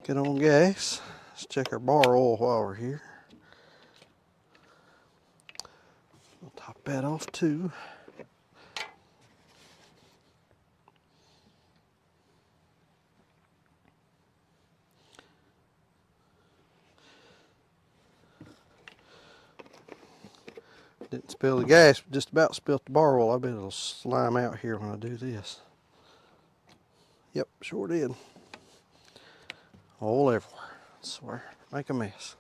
Get on gas. Let's check our bar oil while we're here. I'll top that off too. Didn't spill the gas, just about spilled the bar oil. I bet it'll slime out here when I do this. Yep, sure did. All everywhere, I swear. Make a mess.